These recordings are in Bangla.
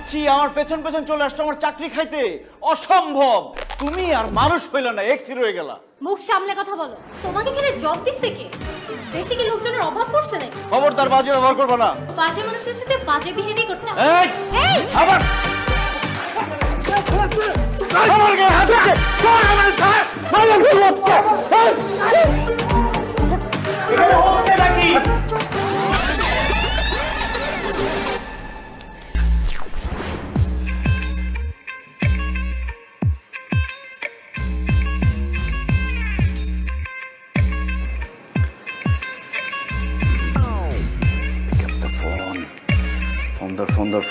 ছি আমার পেছন পেছন চলে আসছো আমার চাকরি খাইতে, অসম্ভব। তুমি আর মানুষ হইলা না, এক্সি রয়ে গেলা। মুখ সামলে কথা বলো। তোমাকে এখানে জব দিচ্ছে কে? দেশে কি লোকজনের অভাব পড়ছে নাকি? খবরদার বাজে ব্যবহার করবে না। বাজে মানুষের সাথে বাজে বিহেভি করতে হবে। এই আবার আমার গায়ে হাত দিচ্ছে। ছাড় আমার, ছাড় মারা ফেলবো আজকে। এখানে হচ্ছে নাকি?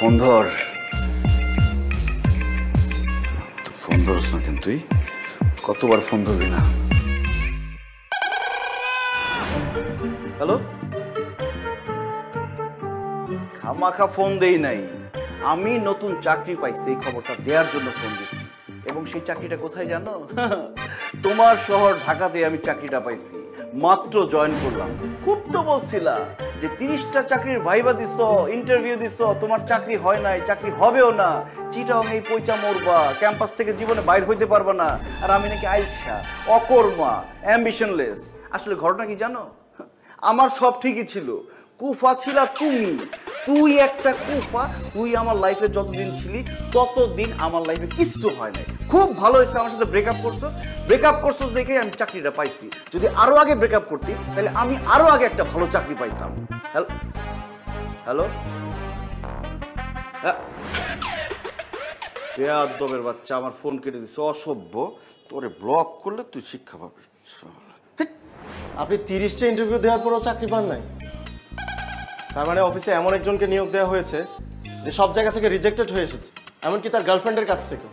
ফোন ধর। ফোন ধরস না কেন তুই? কতবার ফোন ধরবি না? হ্যালো, খামাখা ফোন দেই নাই, আমি নতুন চাকরি পাইছি এই খবরটা দেওয়ার জন্য ফোন দিচ্ছি। এবং সেই চাকরিটা কোথায় জানো? তোমার শহর ঢাকাতে আমি চাকরিটা পাইছি, মাত্র জয়েন করলাম। খুব তো বলছিলা যে 30টা চাকরির ভাইবা দিছো, ইন্টারভিউ দিছো, তোমার চাকরি হয় নাই, চাকরি হবেও না, চিটাং এই পয়সা মরবা, ক্যাম্পাস থেকে জীবনে বাইর হইতে পারবা না। আর আমি নাকি আইসা, অকর্মা, অ্যাম্বিশনলেস। আসলে ঘটনা কি জানো? আমার সব ঠিকই ছিল, কুফা ছিলা তুমি। তুই একটা কুফা। তুই আমার লাইফে যতদিন ছিলি ততদিন আমার লাইফে কিচ্ছু হয় নাই। খুব ভালো হয়েছে আমার সাথে ব্রেকআপ করছো দেখে আমি চাকরিটা পাইছি। যদি আরো আগে ব্রেকআপ করতি তাহলে আমি আরো আগে একটা ভালো চাকরি পাইতাম। হ্যালো, বেয়াদবের বাচ্চা আমার ফোন কেটে দিচ্ছে, অসভ্য। তোরে ব্লক করলে তুই শিক্ষা পাবি। আপনি 30টা ইন্টারভিউ দেওয়ার পরও চাকরি পান নাই? তার মানে অফিসে এমন একজনকে নিয়োগ দেওয়া হয়েছে যে সব জায়গা থেকে রিজেক্টেড হয়ে এসেছে, এমনকি তার গার্লফ্রেন্ডের কাছ থেকে।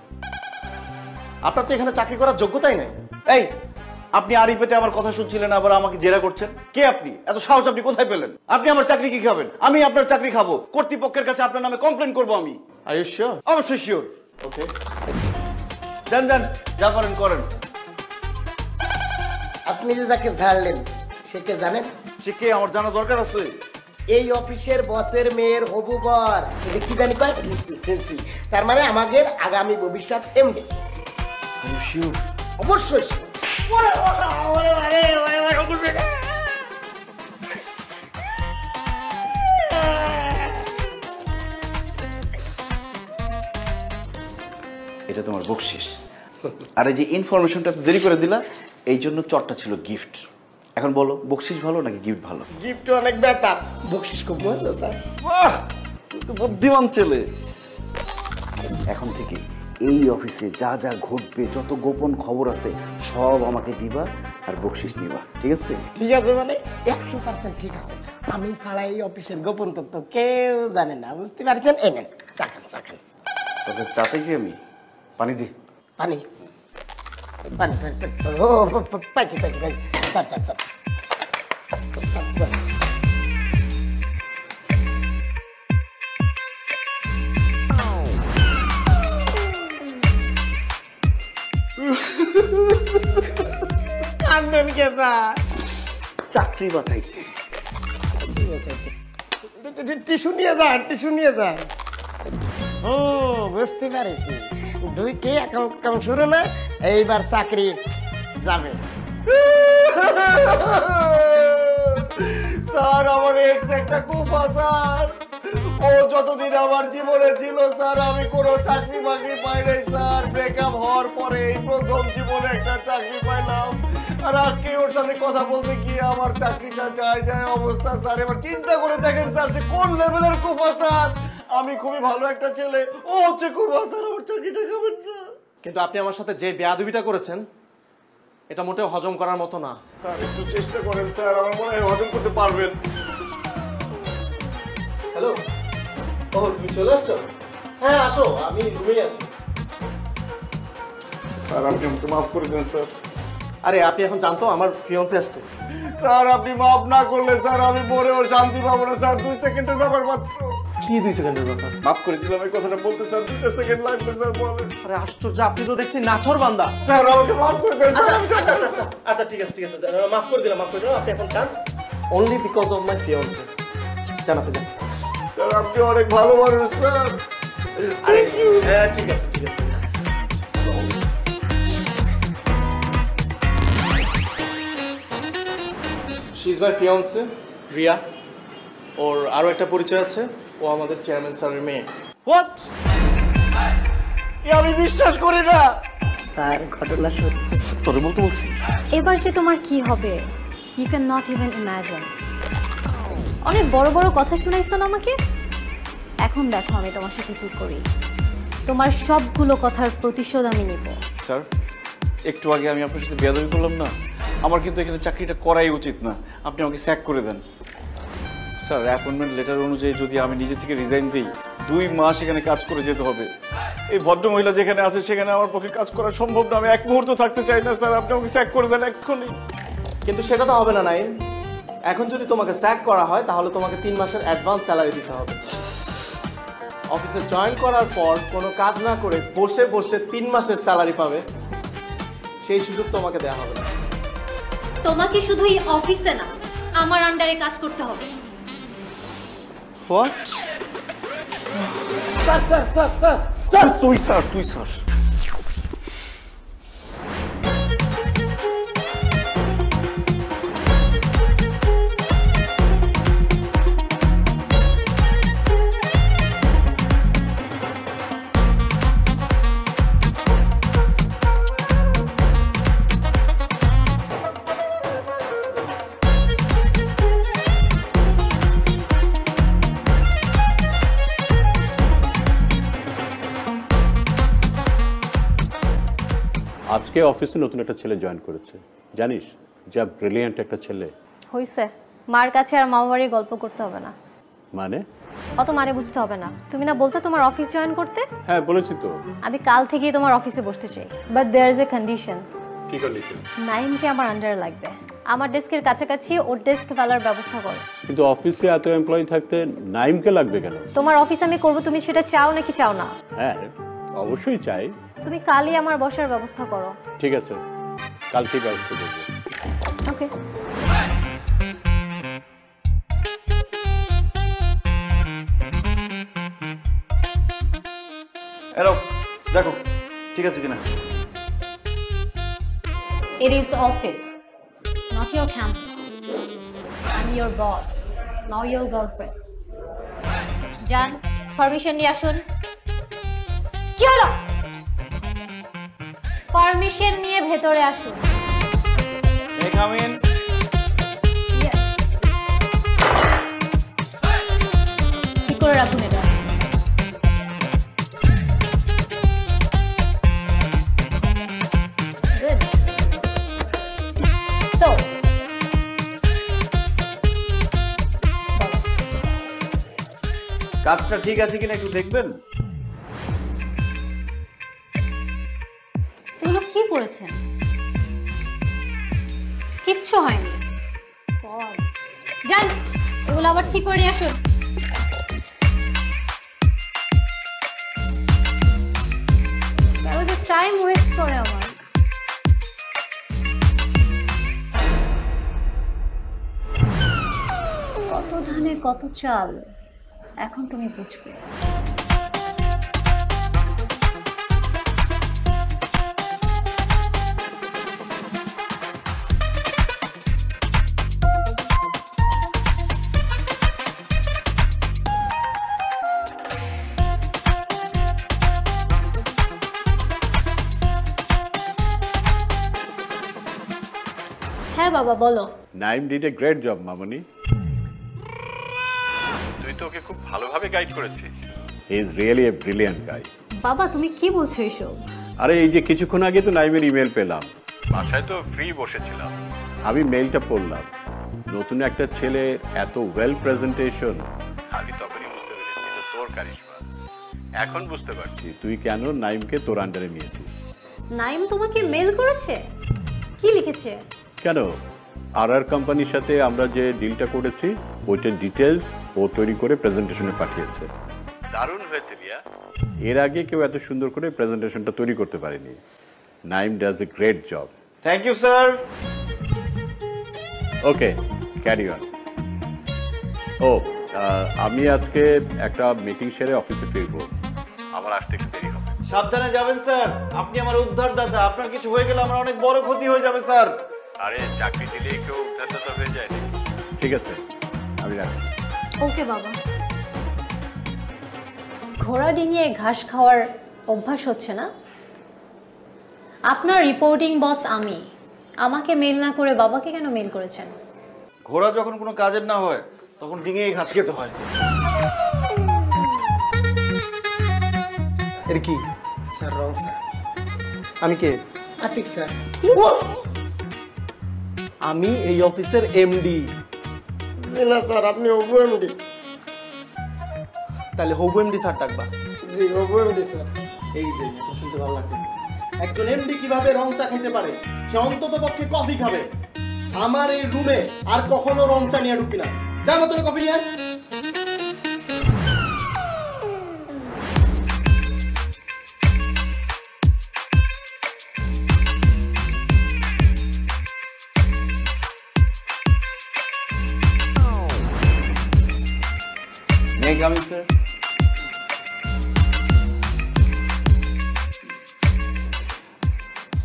আপনার তো এখানে চাকরি করার যোগ্যতাই নাই। এই, আপনি আরিফেতে আমার কথা শুনছিলেন, আবার আমাকে জেরা করছেন। কে আপনি? এত সাহস আপনি কোথায় পেলেন? আপনি আমার চাকরি কি খাবেন? আমি আপনার চাকরি খাবো। কর্তৃপক্ষের কাছে আপনার নামে কমপ্লেন করবো আমি। Are you sure? অবশ্যই শিওর। ওকে, দেন যা করেন করেন। আপনি যে যাকে ছাড়লেন সে কে জানেন? সে কে আমার জানা দরকার আছে? এই অফিসের বসের মেয়ের হবু বর। এটা কি জানি কয়? প্রিন্সি। তার মানে আমাদের আগামী ভবিষ্যৎ এমডি। শিওর? অবশ্যই। এটা তোমার বকশিস। আর এই যে ইনফরমেশনটা দেরি করে দিলা এই জন্য চটটা ছিল গিফট। এখন বলো বকশিস ভালো নাকি গিফট ভালো? গিফট অনেক বেটার, বকশিস খুব ভালো স্যার। বাহ, তুই তো বুদ্ধিমান ছেলে। এখন থেকে এই অফিসে যা যা ঘটবে, যত গোপন খবর আছে সব আমাকে দিবা আর বকশিস নিবা, ঠিক আছে? ঠিক আছে, মানে 100% ঠিক আছে। আমি ছাড়া এই অফিসের গোপন তথ্য কেউ জানে না, বুঝতে পারছেন? এই নেন, চাখান। তোকে চা চাইছি আমি, পানি দি। পানি। ও পাইছি। স্যার। কান্দেন কে স্যার? চাকরি বাঁচাইতে। টিস্যু নিয়ে যান। বুঝতে পারছি। দুইকে অ্যাকাউন্ট শুরু না, এইবার চাকরি যাবে। স্যার আমার এক্স একটা কুফা স্যার। ও যতদিন আমার জীবনে ছিল স্যার আমি কোনো চাকরি বাকরি পাই নাই স্যার। ব্রেকআপ হওয়ার পরে এই প্রথম জীবনে একটা চাকরি পাইলাম। আর আজকে ওর সাথে কথা বলতে গিয়ে আমার চাকরিটা যায় অবস্থা স্যার। এবার চিন্তা করে দেখেন স্যার সে কোন লেভেলের কুফা স্যার। আমি খুবই ভালো একটা ছেলে, ও হচ্ছে কুফা স্যার। আমার চাকরিটা খাবেন না? কিন্তু আপনি আমার সাথে যে বেয়াদবিটা করেছেন এটা মোটেও হজম করার মতো না। স্যার একটু চেষ্টা করেন স্যার, আমার মনে হয় হজম করতে পারবেন। হ্যালো, ও তুমি চলে আসছো? হ্যাঁ আসো, আমি রুমেই আছি। স্যার আপনি আমাকে মাফ করে দেন স্যার। আরে আপনি এখন জানতো আমার ফিয়ন্সে আসছে। স্যার আপনি মাফ না করলে স্যার আমি মরেও শান্তি পাবো না স্যার। 2 সেকেন্ডের ব্যাপার মাত্র। কি 2 সেকেন্ডের ব্যাপার? মাফ করে দিলাম এই কথাটা বলতে স্যার। 2 সেকেন্ড লাগবে স্যার, বলেন। আরে আশ্চর্য, আপনি তো দেখছি নাছর বান্দা। স্যার আমাকে মাফ করে দেন স্যার। আচ্ছা ঠিক আছে মাফ করে দিলাম। আপনি এখন চান অনলি বিকজ অফ মাই ফিয়ন্সে। জান আপনি যান। স্যার আপনি অনেক ভালো মানুষ স্যার। হ্যাঁ ঠিক আছে ঠিক আছে। She is my fiancée Riya. ওর আরো একটা পরিচয় আছে, ও আমাদের চেয়ারম্যান স্যারের মেয়ে। হোয়াট? আমি বিশ্বাস করি না। স্যার ঘটনা সত্যি। তোরে বলতে বলছি। এবার যে তোমার কি হবে you can not even imagine. অনেক বড় বড় কথা শুনাইছো না আমাকে, এখন দেখো আমি তোমার সাথে কি করি। তোমার সবগুলো কথার প্রতিশোধ আমি নিব। স্যার, একটু আগে আমি আপনার সাথে বেয়াদবি করলাম না, আমার কিন্তু এখানে চাকরিটা করাই উচিত না। আপনি আমাকে স্যাক করে দেন। স্যার, অ্যাপয়েন্টমেন্ট লেটার অনুযায়ী যদি আমি নিজে থেকে রিজাইন দিই, 2 মাস এখানে কাজ করে যেতে হবে। এই ভদ্র মহিলা যেখানে আছে সেখানে আমার পক্ষে কাজ করা সম্ভব না। আমি এক মুহূর্ত থাকতে চাই না স্যার, আপনি আমাকে স্যাক করে দেন এক্ষুনি। কিন্তু সেটা তো হবে না নাইম। এখন যদি তোমাকে স্যাক করা হয় তাহলে তোমাকে 3 মাসের অ্যাডভান্স স্যালারি দিতে হবে। অফিসে জয়েন করার পর কোনো কাজ না করে বসে বসে 3 মাসের স্যালারি পাবে, সেই সুযোগ তোমাকে দেওয়া হবে না। তোমাকে শুধু এই অফিসে না, আমার আন্ডারে কাজ করতে হবে। What? Sir sir sir sir তুই স্যার। আজকে অফিসে নতুন একটা ছেলে জয়েন করেছে, জানিস? যা ব্রিলিয়ান্ট একটা ছেলে। হইছে, মার কাছে আর মামা বাড়ির গল্প করতে হবে না। মানে? অত মানে বুঝতে হবে না। তুমি না বলতে তোমার অফিস জয়েন করতে? হ্যাঁ বলেছি তো। আমি কাল থেকেই তোমার অফিসে বসতে চাই, but there is a condition. কি কন্ডিশন? নাইমকে আমার আন্ডারে লাগবে। আমার ডেস্কের কাছাকাছি ওর ডেস্ক ফেলার ব্যবস্থা করো। কিন্তু অফিসে এত এমপ্লয়ি থাকতে নাইমকে লাগবে কেন? তোমার অফিস আমি করব, তুমি সেটা চাও নাকি চাও না? হ্যাঁ অবশ্যই চাই। তুমি কালই আমার বসার ব্যবস্থা করো। ঠিক আছে, কালকে ব্যবস্থা করবো। ওকে। এরো দেখো ঠিক আছে কিনা। It is office, not your campus. I'm your boss, not your girlfriend. জান, পারমিশন নিয়ে আসুন। কি হলো? পারমিশন নিয়ে ভেতরে আসুন। May I come in? Yes. ঠিক করে রাখুন এটা। Good. So, কাজটা ঠিক আছে কিনা একটু দেখবেন। এগুলো কি করেছেন? কিচ্ছু হয়নি। যান, এগুলো আবার ঠিক করে নিয়ে আসুন। টাইম ওয়েস্ট করে আমার। কত ধানে কত চাল, এখন তুমি বুঝবে। হ্যাঁ বাবা বলো। Naim did a great job মামনি। তুই তো ওকে খুব ভালোভাবে গাইড করেছিস। He is really a brilliant guy. বাবা তুমি কি বলছো এসব? আরে এই যে কিছুক্ষণ আগে তো নাইমের ইমেল পেলাম, বাসায় তো ফ্রি বসেছিলাম, আমি মেইলটা পড়লাম। নতুন একটা ছেলে, এত ওয়েল প্রেজেন্টেশন, আমি তখনই বুঝতে পেরেছি এটা তোর কারিশমা। এখন বুঝতে পারছি তুই কেন নাইমকে তোর আন্ডারে নিয়েছিস। নাইম তোমাকে মেল করেছে? কি লিখেছে? কেন, আর কোম্পানির সাথে আমরা যে ডিলটা করেছি ওইটার ডিটেলস ও তৈরি করে প্রেজেন্টেশনে পাঠিয়েছে। দারুণ হয়েছে রিয়া, এর আগে কেউ এত সুন্দর করে প্রেজেন্টেশনটা তৈরি করতে পারেনি। Naim does a great job. Thank you sir. Okay, carry on. ও আমি আজকে একটা মিটিং সেরে অফিসে ফিরবো। আমার আসতে একটু দেরি হবে। সাবধানে যাবেন স্যার, আপনি আমার উদ্ধারদাতা, আপনার কিছু হয়ে গেলে আমার অনেক বড় ক্ষতি হয়ে যাবে স্যার। আরে চাকরি দিলেই কেউ উদ্ধারদাতা হয়ে যায় নাকি? ঠিক আছে, আমি রাখছি। ওকে বাবা। ঘোড়া ডিঙিয়ে ঘাস খাওয়ার অভ্যাস হচ্ছে না? আপনার রিপোর্টিং বস আমি, আমাকে মেল না করে বাবাকে কেন মেল করেছেন? ঘোড়া যখন কোনো কাজের না হয় তখন ডিঙিয়ে ঘাস খেতে হয়। এর কি? Sir wrong sir. আমি কে? আতিক স্যার। আমি এই অফিসের এমডি। জি না স্যার, আপনি হবু এমডি। তাহলে হবু এমডি স্যার ডাকবা। জি হবু এমডি স্যার। এই যে এখন শুনতে ভালো লাগতেছে, একজন এমডি কিভাবে রং চা খেতে পারে, সে অন্তত পক্ষে কফি খাবে। আমার এই রুমে আর কখনো রং চা নিয়ে ঢুকবি না। যা মতন কফি নিয়ে আয়। May I come in, sir?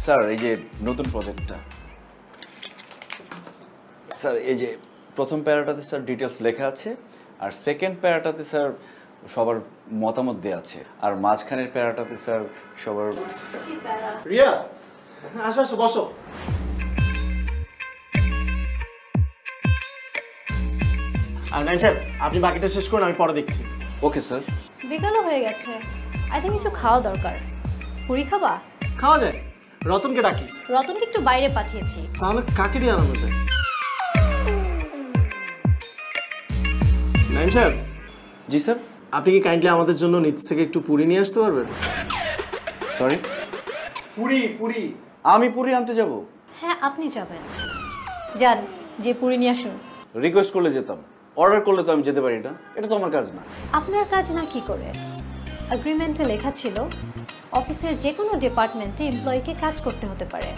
Sir এই যে নতুন প্রজেক্টটা, স্যার এই যে প্রথম প্যারাটাতে স্যার ডিটেলস লেখা আছে, আর সেকেন্ড প্যারাটাতে স্যার সবার মতামত দেওয়া আছে, আর মাঝখানের প্যারাটাতে স্যার সবার। রিয়া, আসো আসো, বসো। আর নাইন স্যার, আপনি বাকিটা শেষ করুন, আমি পরে দেখছি। Okay sir. বিকালও হয়ে গেছে, আই থিঙ্ক কিছু খাওয়া দরকার। পুরি খাবা? খাওয়া যায়, রতনকে ডাকি। রতনকে একটু বাইরে পাঠিয়েছি। তাহলে কাকে দিয়ে আনানো যায়? নাইন সাহেব, জি স্যার। আপনি কি কাইন্ডলি আমাদের জন্য নিচ থেকে একটু পুরি নিয়ে আসতে পারবেন? সরি, পুরি পুরি। আমি পুরি আনতে যাব? হ্যাঁ আপনি যাবেন, যান, যে পুরি নিয়ে আসুন। রিকোয়েস্ট করলে যেতাম, অর্ডার করলে তো আমি যেতে পারি না, এটা তো আমার কাজ না। আপনার কাজ না কি করে? এগ্রিমেন্টে লেখা ছিল অফিসের যে কোনো ডিপার্টমেন্টে এমপ্লয়িকে কাজ করতে হতে পারে।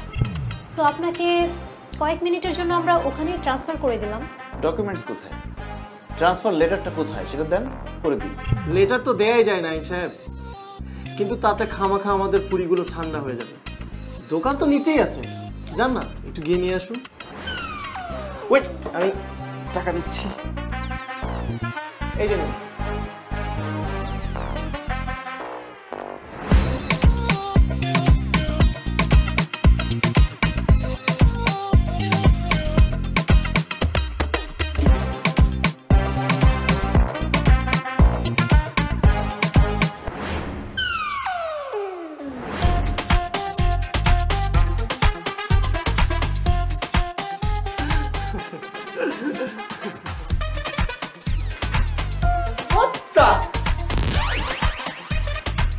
সো আপনাকে কয়েক মিনিটের জন্য আমরা ওখানেই ট্রান্সফার করে দিলাম। ডকুমেন্টস কোথায়? ট্রান্সফার লেটারটা কোথায় সেটা দেন, করে দিই। লেটার তো দেয়াই যায় নাইন সাহেব, কিন্তু তাতে খামাখা আমাদের পুরিগুলো ঠান্ডা হয়ে যাবে। দোকান তো নিচেই আছে, যান না, একটু গিয়ে নিয়ে আসুন। ওয়েট, আমি টাকা দিচ্ছি। এই যে নিন।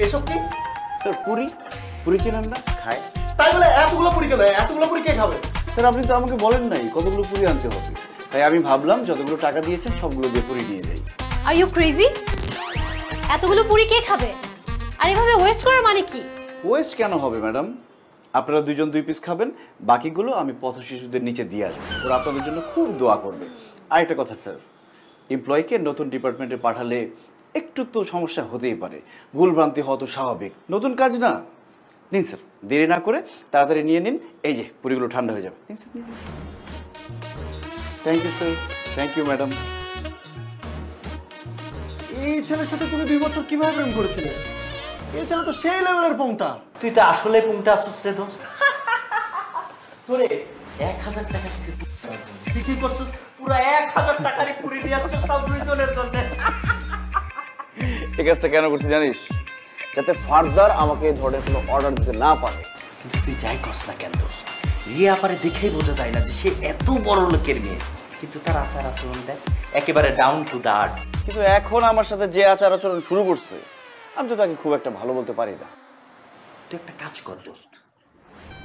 এসব কি? স্যার পুরি, পুরি চেনেন না? খায়। তাই বলে এতগুলো পুরি কেন? এতগুলো পুরি কে খাবে? স্যার আপনি তো আমাকে বলেন নাই কতগুলো পুরি আনতে হবে, তাই আমি ভাবলাম যতগুলো টাকা দিয়েছেন সবগুলো দিয়ে পুরি নিয়ে যাই। Are you crazy? এতগুলো পুরি কে খাবে? আর এভাবে ওয়েস্ট করার মানে কি? ওয়েস্ট কেন হবে ম্যাডাম? আপনারা দুজন 2 পিস খাবেন, বাকিগুলো আমি পথ শিশুদের নিচে দিয়ে আসবো, ওরা আপনাদের জন্য খুব দোয়া করবে। আরেকটা কথা স্যার, এমপ্লয়িকে নতুন ডিপার্টমেন্টে পাঠালে একটু তো সমস্যা হতেই পারে, ভুলভ্রান্তি হওয়া তো স্বাভাবিক, নতুন কাজ না। নিন স্যার, দেরি না করে তাড়াতাড়ি নিয়ে নিন, এই যে পুরিগুলো ঠান্ডা হয়ে যাবে। Thank you sir. Thank you madam. এই ছেলের সাথে তুমি 2 বছর কিভাবে প্রেম করেছিলে? এই ছেলে তো সেই লেভেলের পংটা। তুই তো আসলে কোনটা আসছিস রে দোস্ত? তোরে 1000 টাকা দিছে বিক্রি করছিস, পুরো 1000 টাকার পুরি নিয়ে আসছিস, তাও 2 জনের জন্য। এই কাজটা কেন করছি জানিস? যাতে ফার্দার আমাকে এই ধরনের কোনো অর্ডার দিতে না পারে। কিন্তু তুই যাই করস না কেন দোস্ত, রিয়া পারে দেখেই বোঝা যায় না যে সে এত বড় লোকের মেয়ে, কিন্তু তার আচার আচরণ দেখ একেবারে ডাউন টু দা আর্থ। কিন্তু এখন আমার সাথে যে আচার আচরণ শুরু করছে, আমি তো তাকে খুব একটা ভালো বলতে পারি না। তুই একটা কাজ কর দোস্ত,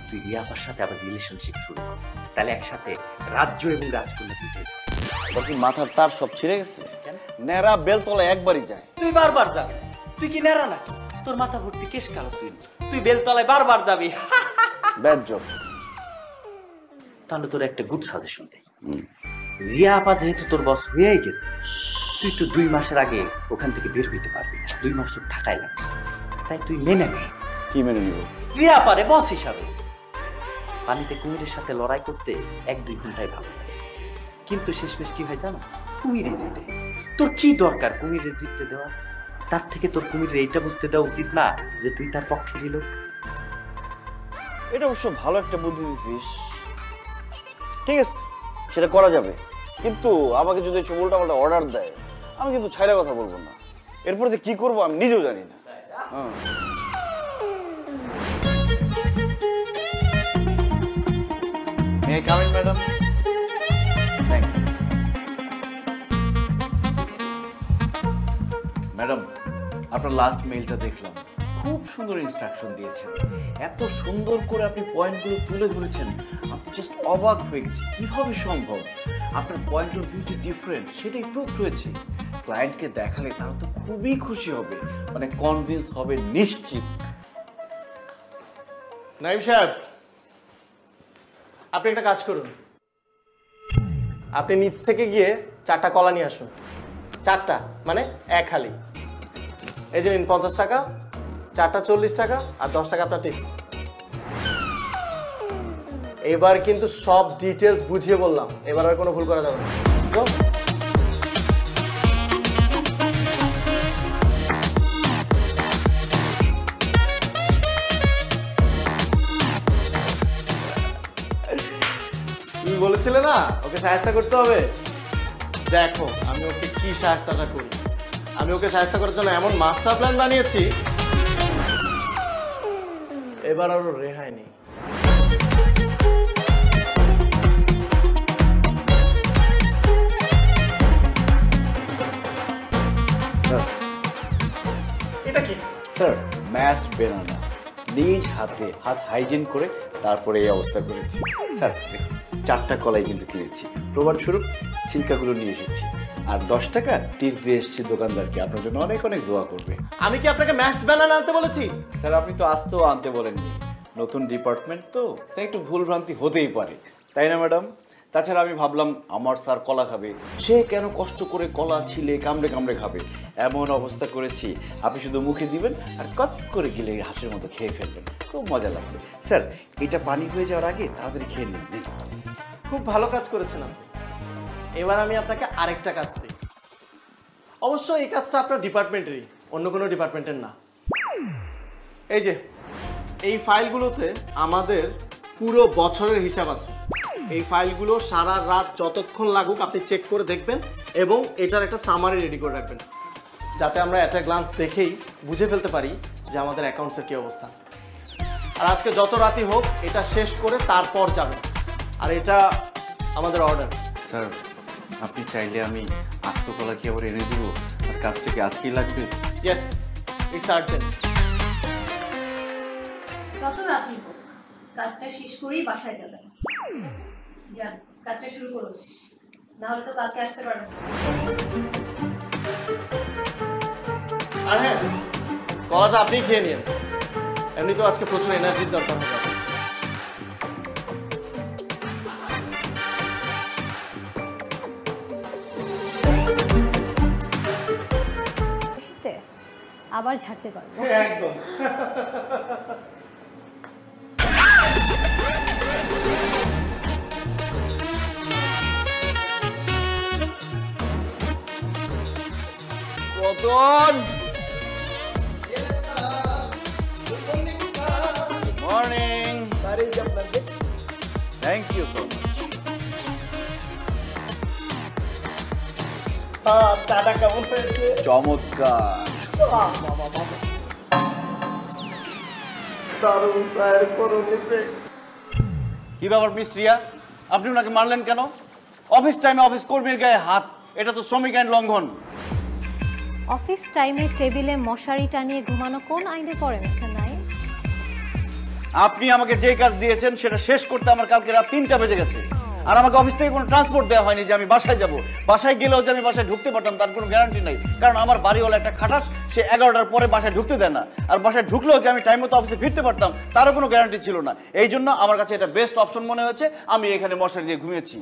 তুই রিয়াপার সাথে আবার রিলেশনশিপ শুরু কর, তাহলে একসাথে রাজ্য এবং রাজকন্যা দুইটাই পাবি। বাকি মাথার তার সব ছিঁড়ে গেছে, নেড়া বেলতলা একবারই যায়। তুই বারবার যাবি, তুই কি নেড়া নাকি? তোর মাথা ভর্তি কেশ কালো, তুই বেলতলায় বারবার যাবি। Bad job. তাহলে তোর একটা গুড সাজেশন দেই, রিয়া আপা যেহেতু তোর বস হয়েই গেছে, তুই তো 2 মাসের আগে ওখান থেকে বের হইতে পারবি, 2 মাস তোর ঢাকায় লাগবে। চাই তুই মেনে নে। কি মেনে নিব? রিয়া পারে বস হিসাবে। পানিতে কুমিরের সাথে লড়াই করতে 1-2 ঘন্টায় ভালো লাগে, কিন্তু শেষমেশ কি হয় জানো? কুমিরে জিতে। তোর কি দরকার কুমিরে জিততে দেওয়া? তার থেকে তোর কুমিরে এইটা বুঝতে দেওয়া উচিত না যে তুই তার পক্ষেরই লোক। এটা অবশ্য ভালো একটা বুদ্ধি দিছিস। ঠিক আছে, সেটা করা যাবে, কিন্তু আমাকে যদি উল্টাপাল্টা অর্ডার দেয় আমি কিন্তু ছাইরা কথা বলবো না। এরপরে যে কি করবো আমি নিজেও জানি না। May I come in madam? Thank you madam, আপনার লাস্ট মেইলটা দেখলাম, খুব সুন্দর ইনস্ট্রাকশন দিয়েছেন, এত সুন্দর করে আপনি পয়েন্টগুলো তুলে ধরেছেন, আপনি জাস্ট অবাক হয়ে গেছি কিভাবে সম্ভব। আপনার পয়েন্ট অফ ভিউ যে ডিফারেন্ট সেটাই প্রুভ হয়েছে। ক্লায়েন্টকে দেখালে তারা তো খুবই খুশি হবে, মানে কনভিন্স হবে নিশ্চিত। নাইম সাহেব, আপনি একটা কাজ করুন, আপনি নিচ থেকে গিয়ে 4টা কলা নিয়ে আসুন। 4টা মানে 1 হালি। এই যে নিন 50 টাকা, 4টা 40 টাকা, আর 10 টাকা আপনার টিপস। এবার কিন্তু সব ডিটেলস বুঝিয়ে বললাম, এবার আর কোনো ভুল করা যাবে না। Go. তুমি বলেছিলে না ওকে সাহায্য করতে হবে, দেখো আমি ওকে কি সাহায্যটা করি। আমি ওকে সাহায্য করার জন্য এমন মাস্টার প্ল্যান বানিয়েছি, এবার আরো রেহাই নেই। এটা কি স্যার, ম্যাশড বেনানা নিজ হাতে হাত হাইজিন করে তারপরে এই অবস্থা করেছি। স্যার দেখুন, 4টা কলাই কিন্তু কিনেছি, প্রমাণস্বরূপ ছিলকাগুলো নিয়ে এসেছি, আর 10 টাকা টিপস দিয়ে এসেছি দোকানদারকে, আপনার জন্য অনেক অনেক দোয়া করবে। আমি কি আপনাকে ম্যাশ বানানা আনতে বলেছি? স্যার আপনি তো আসতেও আনতে বলেননি, নতুন ডিপার্টমেন্ট তো, তাই একটু ভুল ভ্রান্তি হতেই পারে, তাই না ম্যাডাম? তাছাড়া আমি ভাবলাম আমার স্যার কলা খাবে, সে কেন কষ্ট করে কলা ছিলে কামড়ে কামড়ে খাবে, এমন অবস্থা করেছি আপনি শুধু মুখে দিবেন আর কত করে গিলে হাঁসের মতো খেয়ে ফেলবেন, খুব মজা লাগবে। স্যার এটা পানি হয়ে যাওয়ার আগে তাড়াতাড়ি খেয়ে নিন। খুব ভালো কাজ করেছেন আপনি। এবার আমি আপনাকে আরেকটা কাজ দিই, অবশ্য এই কাজটা আপনার ডিপার্টমেন্টেরই, অন্য কোনো ডিপার্টমেন্টের না। এই যে এই ফাইলগুলোতে আমাদের পুরো বছরের হিসাব আছে। এই ফাইলগুলো সারা রাত যতক্ষণ লাগুক আপনি চেক করে দেখবেন এবং এটার একটা সামারি রেডি করে রাখবেন, যাতে আমরা একটা গ্লান্স দেখেই বুঝে ফেলতে পারি যে আমাদের অ্যাকাউন্টসের কী অবস্থা। আর আজকে যত রাতই হোক এটা শেষ করে তারপর যাবেন, আর এটা আমাদের অর্ডার। স্যার আপনি চাইলে আমি আস্ত কলা কি আবার এনে দেবো, আর কাজটা কি আজকেই লাগবে? Yes, it's urgent. যত রাতই হোক কাজটা শেষ করেই বাসায় যাবেন, ঠিক আছে? যান, কাজটা শুরু করুন, না হলে তো কালকে আসতে পারবেন। আর হ্যাঁ, কলাটা আপনি খেয়ে নিন, এমনি তো আজকে প্রচুর এনার্জির দরকার হবে। আবার ঝাড়তে পারবো। একদম। Ratan, morning. Thank you so much. Sir চাটা কেমন হয়েছে? চমৎকার। দারুণ স্যার, করুন effect। কি ব্যাপার মিস রিয়া, আপনি ওনাকে মারলেন কেন? অফিস টাইমে অফিস কর্মীর গায়ে হাত, এটা তো শ্রমিক আইন লঙ্ঘন। অফিস টাইমে টেবিলে মশারি টানিয়ে ঘুমানো কোন আইনে পড়ে মিস্টার নাইম? আপনি আমাকে যে কাজ দিয়েছেন সেটা শেষ করতে আমার কালকে রাত 3টা বেজে গেছে, আর আমাকে অফিস থেকে কোনো ট্রান্সপোর্ট দেওয়া হয়নি যে আমি বাসায় যাব। বাসায় গেলেও যে আমি বাসায় ঢুকতে পারতাম তার কোনো গ্যারান্টি নাই, কারণ আমার বাড়িওয়ালা একটা খাটাস, সে 11টার পরে বাসায় ঢুকতে দেয় না, আর বাসায় ঢুকলেও যে আমি টাইম মতো অফিসে ফিরতে পারতাম তারও কোনো গ্যারান্টি ছিল না। এই জন্য আমার কাছে এটা বেস্ট অপশন মনে হয়েছে, আমি এখানে মশারি দিয়ে ঘুমিয়েছি।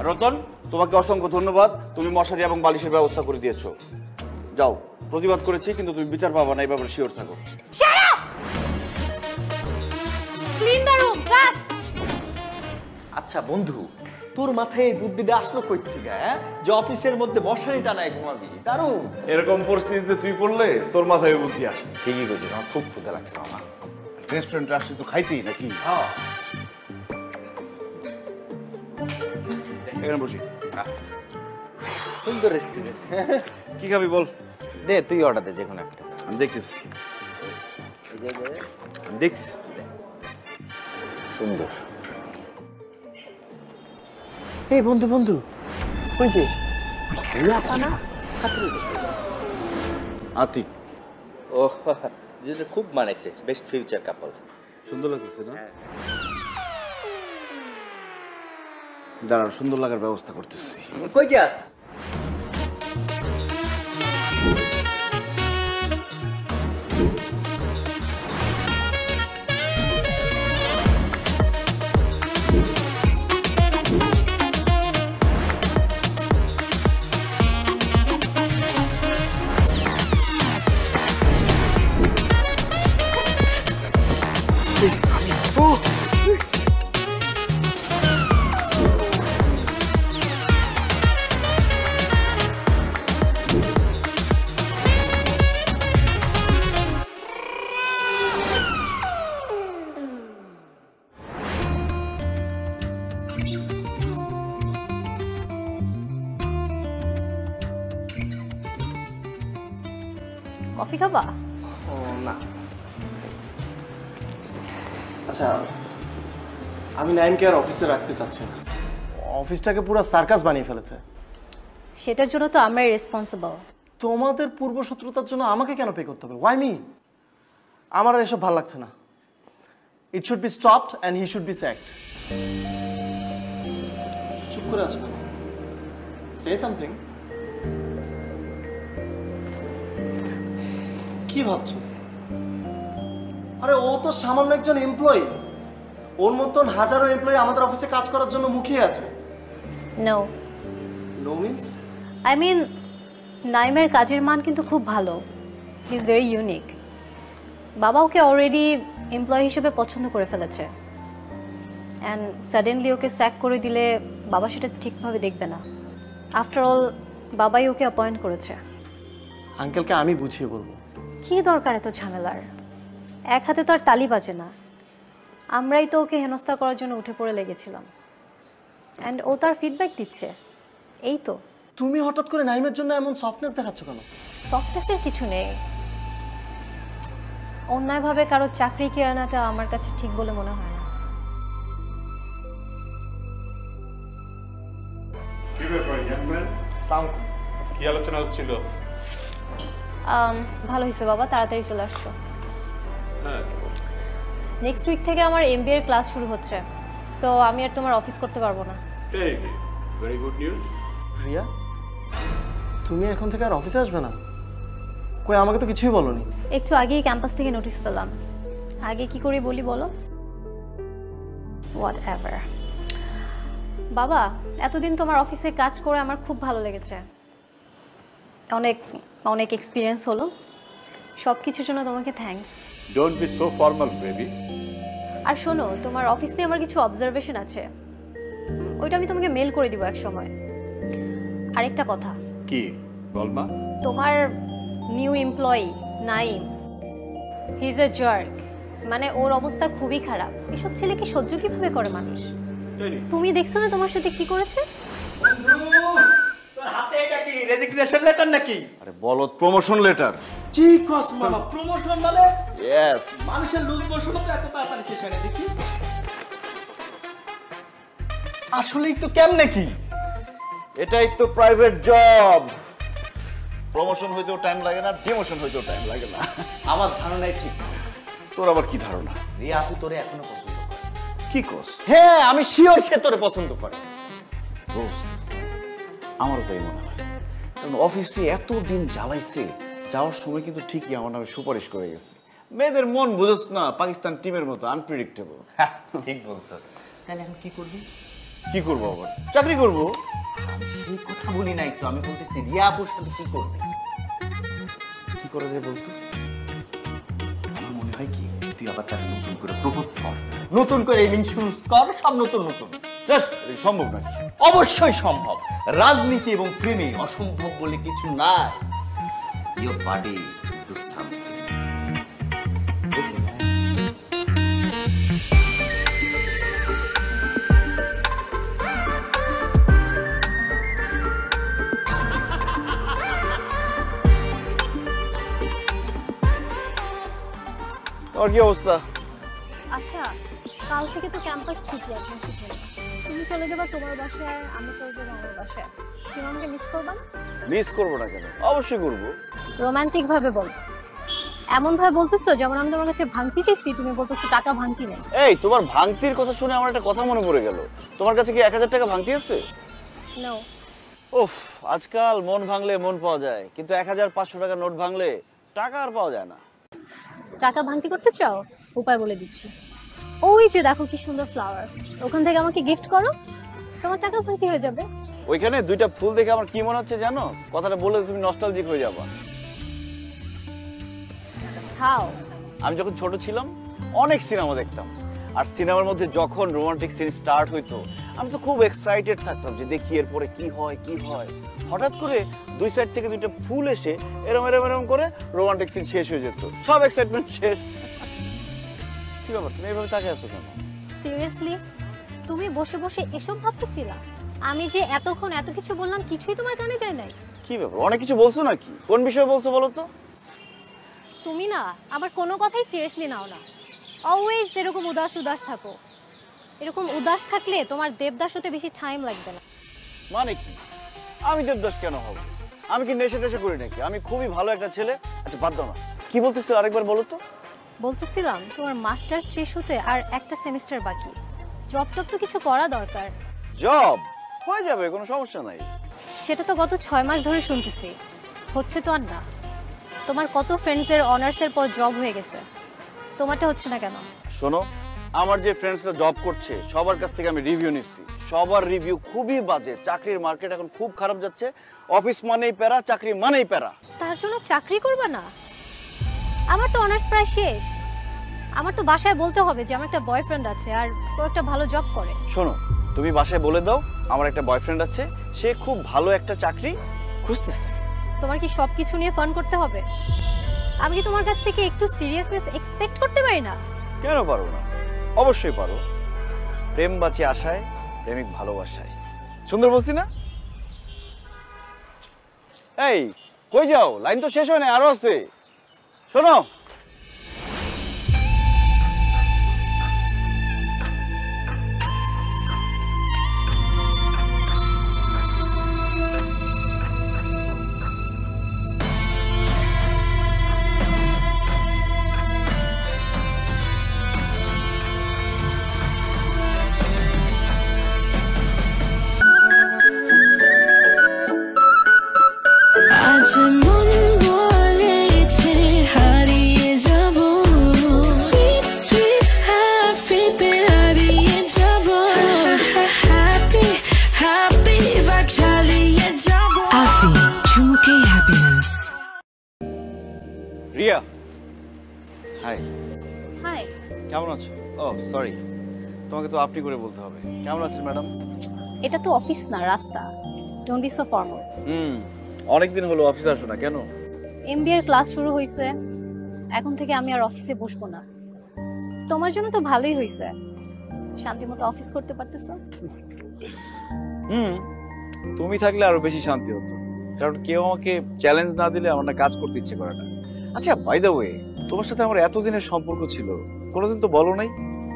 রতন, তোমাকে অসংখ্য ধন্যবাদ, তুমি মশারি এবং বালিশের ব্যবস্থা করে দিয়েছো। যাও, প্রতিবাদ করেছি কিন্তু তুমি বিচার পাবা না, এই ব্যাপারে শিওর থাকো। Clean the room fast. আচ্ছা বন্ধু, তোর মাথায় এই বুদ্ধিটা আসলো কই থেকে, হ্যাঁ? যে অফিসের মধ্যে মশারি টানায় ঘুমাবি, দারুণ। এরকম পরিস্থিতিতে তুই পড়লে তোর মাথায় বুদ্ধি আসছে। ঠিকই বলছিস, আমার খুব ক্ষুধা লাগছে মামা। রেস্টুরেন্টে আসছিস তো খাইতেই নাকি? হ্যাঁ, এখানে বসি। সুন্দর রেস্টুরেন্ট। কি খাবি বল? দে তুই অর্ডার দে যে কোনো একটা। আমি দেখতেছি, আমি দেখতেছি। সুন্দর। এই বন্ধু বন্ধু, ওই যে রিয়াপানা আতিক, ও যে খুব মানাইছে, বেস্ট ফিউচার কাপল। সুন্দর লাগতেছে না? দাঁড়াও, সুন্দর লাগার ব্যবস্থা করতেছি। কই যাস? কফি খাবা? ও না, আচ্ছা আমি নাইমকে আর অফিসে রাখতে চাচ্ছি না। অফিসটাকে পুরো সার্কাস বানিয়ে ফেলেছে। সেটার জন্য তো আমরাই রেসপন্সিবল। তোমাদের পূর্বশত্রুতার জন্য আমাকে কেন পে করতে হবে? Why me? আমার আর এসব ভালো লাগছে না। It should be stopped and he should be sacked. চুপ করে আছো, সে সামথিং। কি ভাবছো? আরে ও তো সামান্য একজন এমপ্লয়ি। ওর মতন হাজারো এমপ্লয়ি আমাদের অফিসে কাজ করার জন্য মুখিয়ে আছে। No no means? I mean নাইমের কাজের মান কিন্তু খুব ভালো। He is very unique. বাবা ওকে অলরেডি এমপ্লয়ি হিসেবে পছন্দ করে ফেলেছে, অ্যান্ড সাডেনলি ওকে স্যাক করে দিলে বাবা সেটা ঠিকভাবে দেখবে না। আফটার অল বাবাই ওকে অ্যাপয়েন্ট করেছে। আঙ্কেলকে আমি বুঝিয়ে বলবো। কি দরকার এত ঝামেলার? এক হাতে তো আর তালি বাজে না। আমরাই তো ওকে হেনস্থা করার জন্য উঠে পড়ে লেগেছিলাম, অ্যান্ড ও তার ফিডব্যাক দিচ্ছে। এই তো। তুমি হঠাৎ করে নাইমের জন্য এমন সফটনেস দেখাচ্ছ কেন? সফটনেসের কিছু নেই। অন্যায়ভাবে কারো চাকরি কেনাটা আমার কাছে ঠিক বলে মনে হয় না। কি ব্যাপার জানবেন? সাউন্ড কি আলোচনা হচ্ছিল? ভালো হয়েছে বাবা, তাড়াতাড়ি চলে আসছো। হ্যাঁ, নেক্সট উইক থেকে আমার এমবিএ এর ক্লাস শুরু হচ্ছে, সো আমি আর তোমার অফিস করতে পারবো না। Very good news. রিয়া, তুমি এখন থেকে আর অফিসে আসবে না? কই, আমাকে তো কিছুই বলোনি। একটু আগেই ক্যাম্পাস থেকে নোটিশ পেলাম। আগে কি করে বলি বলো? What ever. বাবা, এতদিন তোমার অফিসে কাজ করে আমার খুব ভালো লেগেছে। অনেক অনেক এক্সপিরিয়েন্স হলো। সব কিছুর জন্য তোমাকে thanks. Don't be so formal baby. আর শোনো, তোমার অফিস নিয়ে আমার কিছু অবজারভেশন আছে, ওইটা আমি তোমাকে মেল করে দিব এক সময়। আরেকটা কথা, কি বলমা? তোমার new employee Naim, he is a jerk. মানে ওর অবস্থা খুবই খারাপ। এসব ছেলেকে সহ্য কিভাবে করে মানুষ? তুমি দেখছো না তোমার সাথে কি করেছে? তোর হাতে এটা কি রেজিগনেশন লেটার নাকি? আরে বলো, প্রমোশন লেটার। কি কস মামা, প্রমোশন মানে? ইয়েস। মানুষের লুজ মোশন তো এত তাড়াতাড়ি শেষ হয় না দেখি। আসলেই তো কেমনে কি? এটাই তো প্রাইভেট জব। প্রমোশন হইতেও টাইম লাগে না, ডিমোশন হইতেও টাইম লাগে না। আমার ধারণাই ঠিক। তোর আবার কি ধারণা? রিয়া আপু তোরে এখনো পছন্দ করে। কি কোস? হ্যাঁ, আমি শিওর সে তোরে পছন্দ করে। দোস্ত, আমারও তাই মনে হয়। কারণ অফিসে এতদিন জ্বালাইছে, যাওয়ার সময় কিন্তু ঠিকই আমার নামে সুপারিশ করে গেছে। মেয়েদের মন বুঝছ না, পাকিস্তান টিমের মতো আনপ্রেডিক্টেবল। ঠিক বলছস। তাহলে এখন কি করবি? কি করবো আবার? চাকরি করবো। এই কথা বলি নাই তো, আমি বলতেছি রিয়া আপুর সাথে কি করবি? করা যায় বলতো? আমার মনে হয় কি তুই আবার তাকে নতুন করে প্রপোজ কর, নতুন করে ইনিংস শুরু কর, সব নতুন নতুন। ধ্যাৎ, এটা সম্ভব নাকি? অবশ্যই সম্ভব। রাজনীতি এবং প্রেমে অসম্ভব বলে কিছু নাই। Your buddy do something. তোর কি অবস্থা? আচ্ছা, কাল থেকে তো ক্যাম্পাস ছুটি একদম ছুটি। তুমি চলে যাবা তোমার বাসায়, আমি চলে যাবো আমার বাসায়। তুমি আমাকে মিস করবা না? মিস করবো না কেন? অবশ্যই করবো। রোমান্টিক ভাবে বল, এমন ভাবে বলতেছো যেমন আমি তোমার কাছে ভাঙতি চাইছি, তুমি বলতেছো টাকা ভাঙতি নেই। এই, তোমার ভাঙতির কথা শুনে আমার একটা কথা মনে পড়ে গেল। তোমার কাছে কি 1000 টাকা ভাঙতি আছে? নো। উফ, আজকাল মন ভাঙলে মন পাওয়া যায়, কিন্তু 1500 টাকা নোট ভাঙলে টাকা আর পাওয়া যায় না। টাকা ভাঙতি করতে চাও? উপায় বলে দিচ্ছি। ওই যে দেখো কি সুন্দর ফ্লাওয়ার, ওখান থেকে আমাকে গিফট করো, তোমার টাকা ভাঙতি হয়ে যাবে। ওইখানে 2টা ফুল দেখে আমার কি মনে হচ্ছে জানো? কথাটা বলে তুমি নস্টালজিক হয়ে যাবা। খাও। আমি যখন ছোট ছিলাম অনেক সিনেমা দেখতাম, আর সিনেমার মধ্যে যখন রোমান্টিক সিন স্টার্ট হইতো আমি তো খুব এক্সাইটেড থাকতাম যে দেখি এরপরে কি হয় কি হয়। হঠাৎ করে 2 সাইড থেকে 2টা ফুল এসে এরম এরম এরম করে রোমান্টিক সিন শেষ হয়ে যেত, সব এক্সাইটমেন্ট শেষ। কি ব্যাপার, তুমি এইভাবে তাকিয়ে আছো কেন? সিরিয়াসলি তুমি বসে বসে এসব ভাবতেছিলা? আমি যে এতক্ষণ এত কিছু বললাম কিছুই তোমার কানে যায় নাই? কি ব্যাপার, অনেক কিছু বলছো নাকি? কোন বিষয়ে বলছো বলো তো? তুমি না আমার কোনো কথাই সিরিয়াসলি নাও না। অলওয়েজ এরকম উদাস উদাস থাকো। এরকম উদাস থাকলে তোমার দেবদাস হতে বেশি টাইম লাগবে না। মানে কি? আমি দেবদাস কেন হব? আমি কি নেশা টেশা করি নাকি? আমি খুবই ভালো একটা ছেলে। আচ্ছা বাদ দাও না, কি বলতেছিল আরেকবার বলো তো। বলতেছিলাম তোমার মাস্টার্স শেষ হতে আর একটা সেমিস্টার বাকি, জব টব তো কিছু করা দরকার। জব হয়ে যাবে, কোনো সমস্যা নাই। সেটা তো গত 6 মাস ধরে শুনতেছি, হচ্ছে তো আর না। তোমার কত ফ্রেন্ডসদের অনার্সের পর জব হয়ে গেছে, তোমারটা হচ্ছে না কেন? শোনো, আমার যে ফ্রেন্ডসরা জব করছে সবার কাছ থেকে আমি রিভিউ নিচ্ছি, সবার রিভিউ খুবই বাজে। চাকরির মার্কেট এখন খুব খারাপ যাচ্ছে, অফিস মানেই প্যারা, চাকরি মানেই প্যারা। তার জন্য চাকরি করবে না? আমার তো অনার্স প্রায় শেষ, আমার তো বাসায় বলতে হবে যে আমার একটা বয়ফ্রেন্ড আছে আর ও একটা ভালো জব করে। শোনো, তুমি বাসায় বলে দাও আমার একটা বয়ফ্রেন্ড আছে, সে খুব ভালো একটা চাকরি খুঁজতেছে। তোমার কি সবকিছু নিয়ে ফান করতে হবে? আমি কি তোমার কাছ থেকে একটু সিরিয়াসনেস এক্সপেক্ট করতে পারি না? কেন পারো না? অবশ্যই পারো। প্রেম বাঁচে আশায়, প্রেমিক ভালোবাসায়। সুন্দর বলছি না? এই কই যাও? লাইন তো শেষ হয় না, আরো আছে। শোনো, আজ মন বলেছে হারিয়ে যাব, সুইট সুইট হ্যাপিতে হারিয়ে যাব, হ্যাপি হ্যাপি ভাব চালিয়ে যাব। আফি ঝুমুকে হ্যাপিনেস। রিয়া। হাই। হাই। কেমন আছো? ও সরি, তোমাকে তো আপনি করে বলতে হবে। কেমন আছেন ম্যাডাম? এটা তো অফিস না, রাস্তা। Don't be so formal. অনেকদিন হলো অফিসে আসো না কেন? এমবিএ এর ক্লাস শুরু হয়েছে, এখন থেকে আমি আর অফিসে বসবো না। তোমার জন্য তো ভালোই হয়েছে, শান্তি মতো অফিস করতে পারতেছো। তুমি থাকলে আরো বেশি শান্তি হতো, কারণ কেউ আমাকে চ্যালেঞ্জ না দিলে আমার না কাজ করতে ইচ্ছে করে না। আচ্ছা বাই দ্য ওয়ে, তোমার সাথে আমার এতদিনের সম্পর্ক ছিল, কোনোদিন তো বলো নাই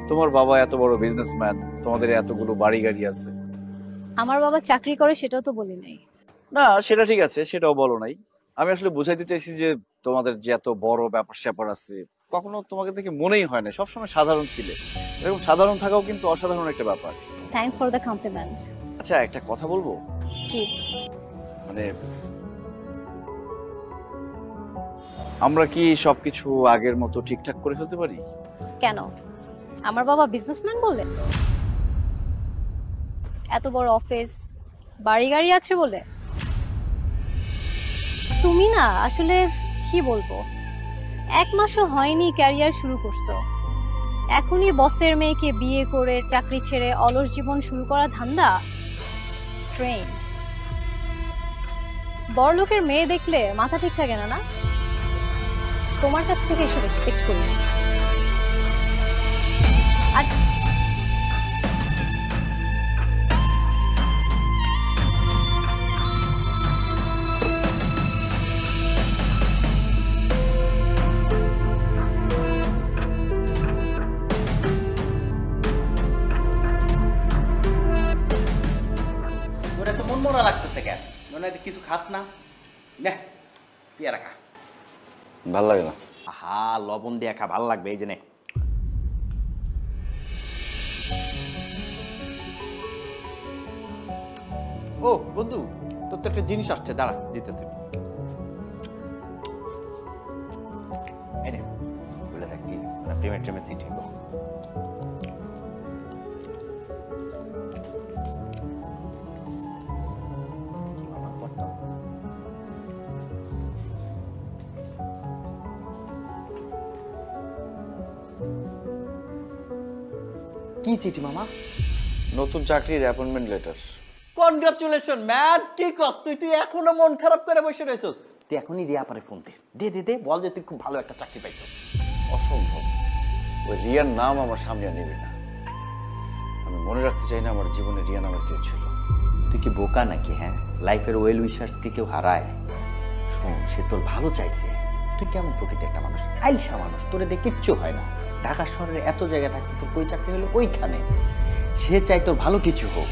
তোমার বাবা এত বড় বিজনেসম্যান, তোমাদের এতগুলো বাড়ি গাড়ি আছে। আমার বাবা চাকরি করে সেটাও তো বলি নাই। না সেটা ঠিক আছে, সেটাও বলো নাই। আমি আসলে বুঝাইতে চাইছি যে তোমাদের যে এত বড় ব্যাপার স্যাপার আছে, কখনো তোমাকে দেখে মনেই হয় না, সবসময় সাধারণ ছিলে। এরকম সাধারণ থাকাও কিন্তু অসাধারণ একটা ব্যাপার। Thanks for the compliment. আচ্ছা একটা কথা বলবো? কি? মানে আমরা কি সবকিছু আগের মতো ঠিকঠাক করে ফেলতে পারি? কেন? আমার বাবা বিজনেসম্যান বলে? এত বড় অফিস, বাড়ি গাড়ি আছে বলে? তুমি না আসলে কি বলবো, 1 মাসও হয়নি ক্যারিয়ার শুরু করছো, এখনই বসের মেয়েকে বিয়ে করে চাকরি ছেড়ে অলস জীবন শুরু করা ধান্দা? স্ট্রেঞ্জ। বড়লোকের মেয়ে দেখলে মাথা ঠিক থাকে না, না? তোমার কাছ থেকে এসব এক্সপেক্ট করি। আর তোর এত মন মরা লাগতেছে কেন? মনে হয় কিছু খাস না? নে পেয়ারা খা। ভাল লাগে না। আহা, লবণ দিয়ে খা, ভালো লাগবে। এই যে নে। ও বন্ধু, তোর তো একটা জিনিস আসছে, দাঁড়া দিতেছি। এই নে, বলে থাক কি প্রেমের ট্রেমের সিট হইব। কি চিঠি মামা? নতুন চাকরির অ্যাপয়েন্টমেন্ট লেটার। Congratulation man. কি কস তুই এখনো মন খারাপ করে বসে রয়েছস? তুই এখনই রিয়া পারে ফোন দে দে দে, বল যে তুই খুব ভালো একটা চাকরি পাইছস। অসম্ভব, ওই রিয়ার নাম আমার সামনে আর নেবে না। আমি মনে রাখতে চাই না আমার জীবনে রিয়া নামের কেউ ছিল। তুই কি বোকা নাকি? হ্যাঁ, লাইফের ওয়েল উইশার্স কে কেউ হারায়? শোন, সে তোর ভালো চাইছে। তুই কেমন প্রকৃতির একটা মানুষ, আইসা মানুষ, তোরে দিয়ে কিচ্ছু হয় না। ঢাকা শহরের এত জায়গা থাকতে তোর কই চাকরি হলো ওইখানে। সে চাই তোর ভালো কিছু হোক,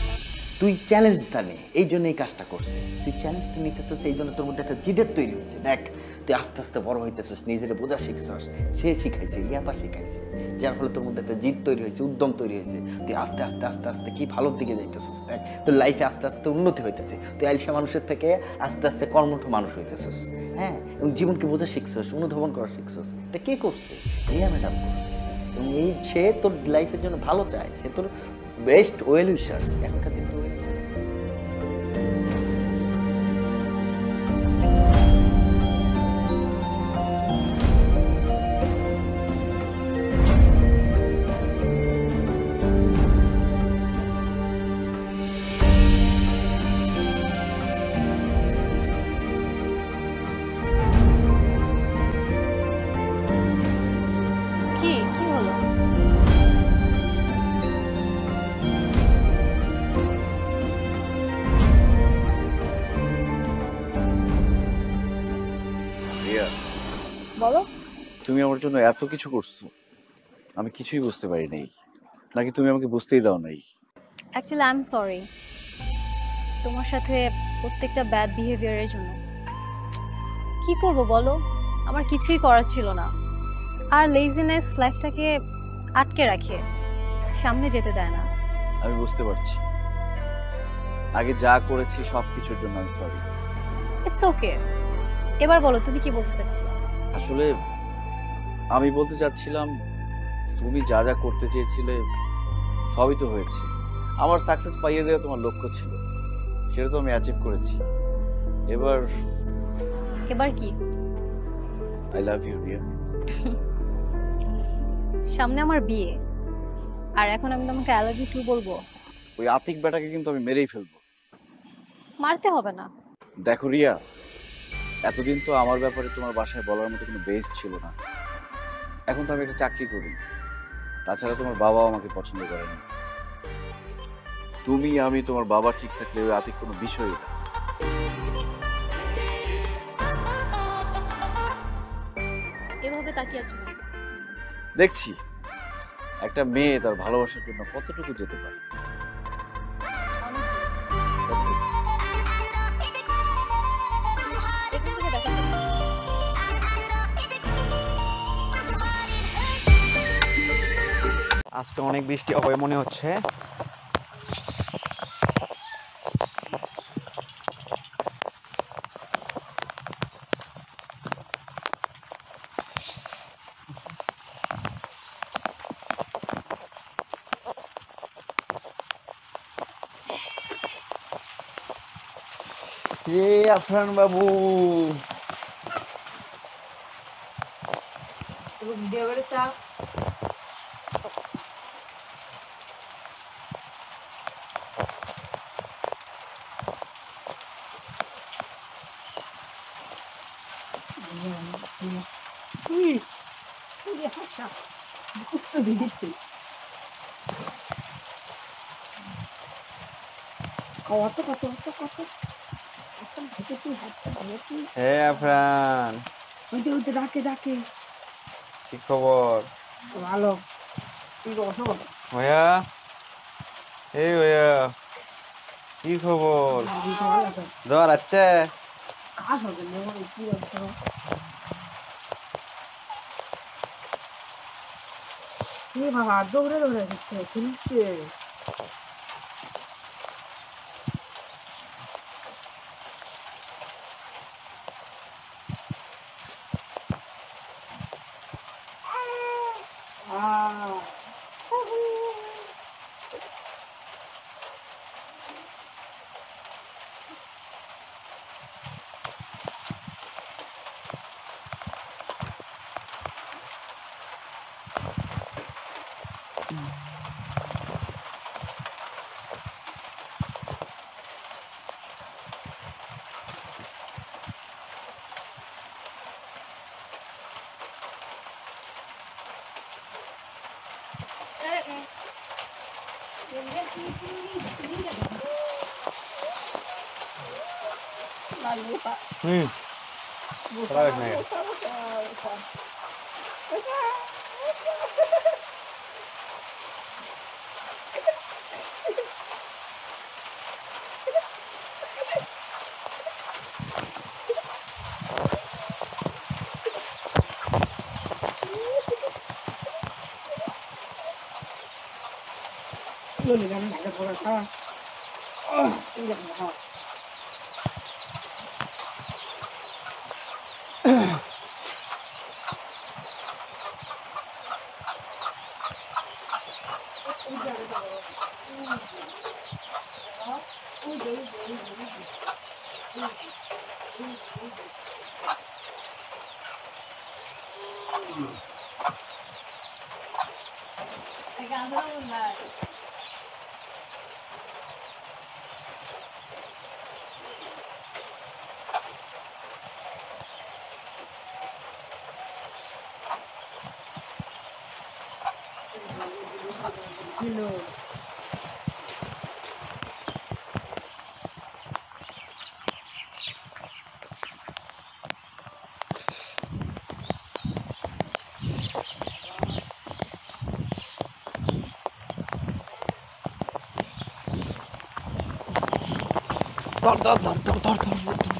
তুই চ্যালেঞ্জটা নে। এই জন্য এই কাজটা করছে। তুই চ্যালেঞ্জটা নিতেছিস, এই জন্য তোর মধ্যে একটা জিদের তৈরি হয়েছে। দেখ, তুই আস্তে আস্তে বড় হইতেছিস, নিজের বোঝা শিখছস। সে শিখাইছে, ইয়াপা শিখাইছে, যার ফলে তোর মধ্যে একটা জিদ তৈরি হয়েছে, উদ্যম তৈরি হয়েছে। তুই আস্তে আস্তে আস্তে আস্তে কি ভালোর দিকে যাইতেছিস। দেখ, তোর লাইফে আস্তে আস্তে উন্নতি হইতেছে। তুই আইসা মানুষের থেকে আস্তে আস্তে কর্মঠ মানুষ হইতেছিস। হ্যাঁ, এবং জীবনকে বোঝা শিখছস, অনুধাবন করা শিখছস। এটা কে করছে? রিয়া ম্যাডাম করছে। এবং এই সে তোর লাইফের জন্য ভালো চায়, সে তোর বেস্ট ওয়েল উইশার্স। এখনকার দিন তো কি কি হলো? রিয়া, বলো। তুমি আমার জন্য এত কিছু করছো, আমি কিছুই বুঝতে পারি নাই। নাকি তুমি আমাকে বুঝতেই দাও নাই? অ্যাকচুয়ালি আই এম সরি তোমার সাথে প্রত্যেকটা ব্যাড বিহেভিয়ারের জন্য। কি করব বলো, আমার কিছুই করার ছিল না। আর লেজিনেস লাইফটাকে আটকে রাখে, সামনে যেতে দেয় না। আমি বুঝতে পারছি, আগে যা করেছি সব কিছুর জন্য আমি সরি। It's okay. এবার বলো, তুমি কি বলতে চাচ্ছিলে? আসলে আমি বলতে চাচ্ছিলাম, তুমি যা যা করতে চেয়েছিলে সবই তো হয়েছে। আমার সাকসেস পাইয়ে দেওয়া তোমার লক্ষ্য ছিল, সেটা তো আমি অ্যাচিভ করেছি। এবার এবার কি? I love you Riya. সামনে আমার বিয়ে, আর এখন আমি তোমাকে আই লাভ ইউ টু বলবো? ওই আতিক বেটাকে কিন্তু আমি মেরেই ফেলবো। মারতে হবে না। দেখো রিয়া, এতদিন তো আমার ব্যাপারে তোমার বাসায় বলার মতো কোনো বেস ছিল না। এখন তো আমি একটা চাকরি করি, তাছাড়া তোমার বাবাও আমাকে পছন্দ করে না। তুমি আমি তোমার বাবা ঠিক থাকলে ওই আতিক কোনো বিষয়ই না। এভাবে তাকিয়ে আছো কেন? দেখছি একটা মেয়ে তার ভালোবাসার জন্য কতটুকু যেতে পারে। অনেক দূর। এখান থেকে দেখা যাবে। আজকে অনেক বৃষ্টি হবে মনে হচ্ছে। আফরান বাবু, হে আফরান, কি খবর? ভাইয়া, এই ভাইয়া, কি খবর? জ্বর আছে? বাবা দৌড়ে দৌড়ে দিচ্ছে খেলছে। ধর ধর ধর ধর ধর ধর ধর